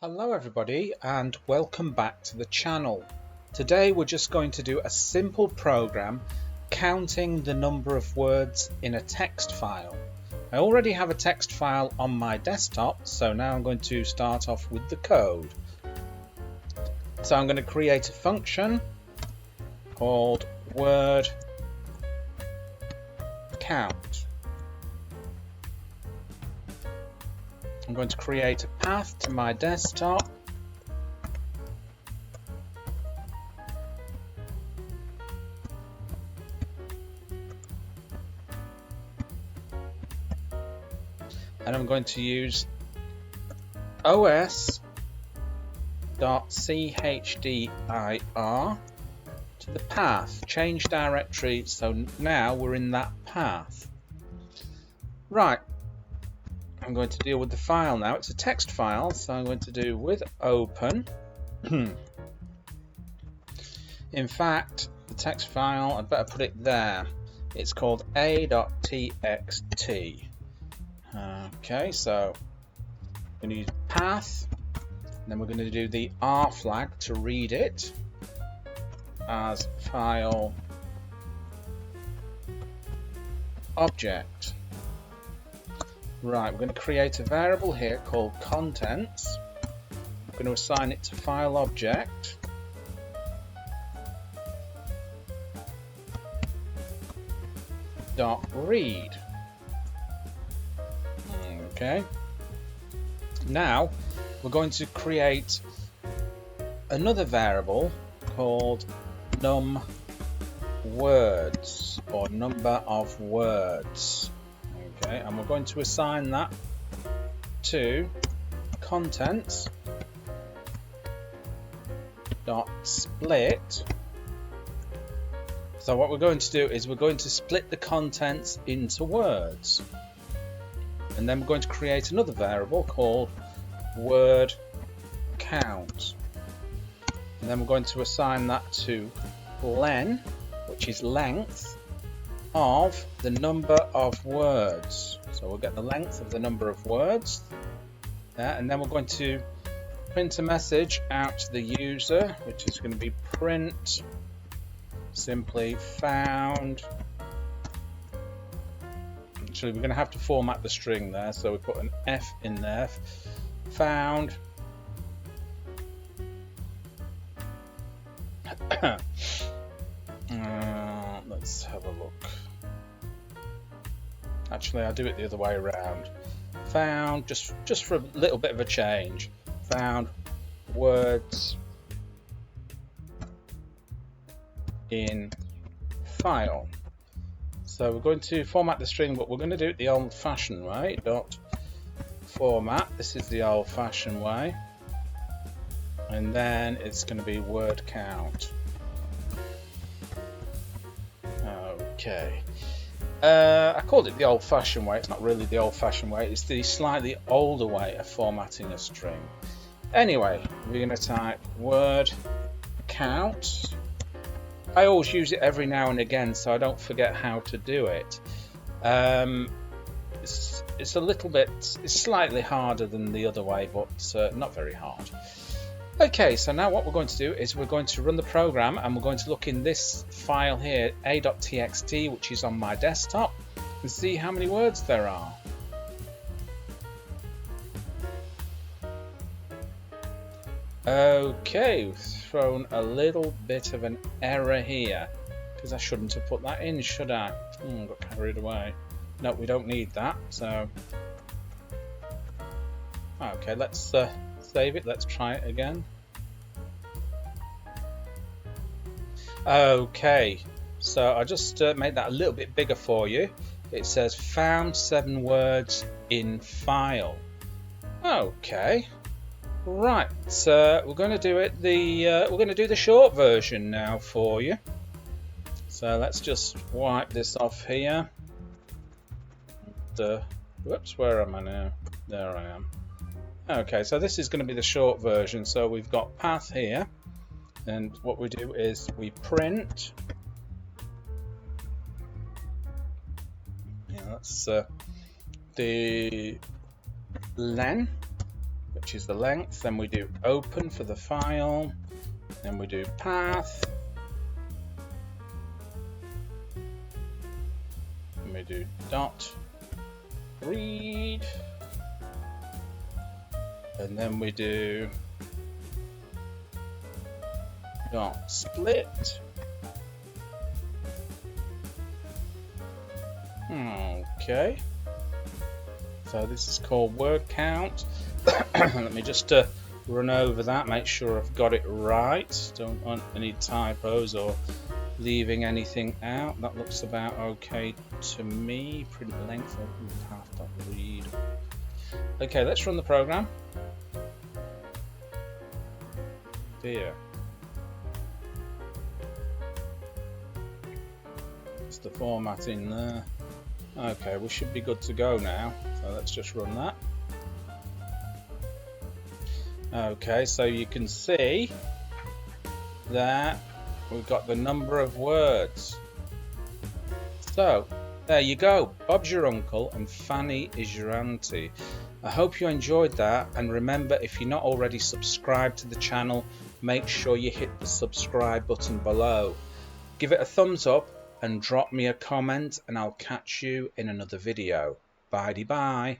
Hello everybody and welcome back to the channel. Today we're just going to do a simple program counting the number of words in a text file. I already have a text file on my desktop, so now I'm going to start off with the code. So I'm going to create a function called word count. I'm going to create a path to my desktop. And I'm going to use os.chdr to the path, change directory, so now we're in that path. Right. I'm going to deal with the file now. It's a text file, so I'm going to do with open. In fact, the text file, I'd better put it there. It's called a.txt. Okay, so we need path, and then we're going to do the R flag to read it as file object. Right, we're going to create a variable here called contents. I'm going to assign it to file object. .read. Okay. Now we're going to create another variable called num words, or number of words. Okay, and we're going to assign that to contents dot split. So what we're going to do is we're going to split the contents into words, and then we're going to create another variable called word count, and then we're going to assign that to len, which is length of the number of words. So we'll get the length of the number of words there, and then we're going to print a message out to the user, which is going to be print simply found. Actually, we're going to have to format the string there, so we put an F in there. Found let's have a look. Actually, I'll do it the other way around. Found, just for a little bit of a change. Found words in file. So we're going to format the string, but we're going to do it the old-fashioned way. Dot format. This is the old-fashioned way, and then it's going to be word count. Okay. I called it the old-fashioned way. It's not really the old-fashioned way. It's the slightly older way of formatting a string. Anyway, we're going to type word count. I always use it every now and again, so I don't forget how to do it. It's a little bit, it's slightly harder than the other way, but not very hard. Okay, so now what we're going to do is we're going to run the program, and we're going to look in this file here, a.txt, which is on my desktop, and see how many words there are. Okay, we've thrown a little bit of an error here, because I shouldn't have put that in, should I? Got carried away. No, we don't need that, so... Okay, let's save it, let's try it again. Okay, so I just made that a little bit bigger for you. It says found 7 words in file. Okay, right. So we're going to do it we're going to do the short version now for you. So let's just wipe this off here. Whoops, where am I now? There I am. Okay, so this is going to be the short version. So we've got path here, and what we do is we print. That's the len which is the length. Then we do open for the file. Then we do path. And we do dot read. And then we do dot split. Okay. So this is called word count. Let me just run over that, make sure I've got it right. Don't want any typos or leaving anything out. That looks about okay to me. Print length open path dot read. Okay, let's run the program. Dear. It's the formatting there. Okay, we should be good to go now. So let's just run that. Okay, so you can see that we've got the number of words. So there you go. Bob's your uncle and Fanny is your auntie. I hope you enjoyed that, and remember, if you're not already subscribed to the channel, make sure you hit the subscribe button below. Give it a thumbs up and drop me a comment, and I'll catch you in another video. Bye-bye.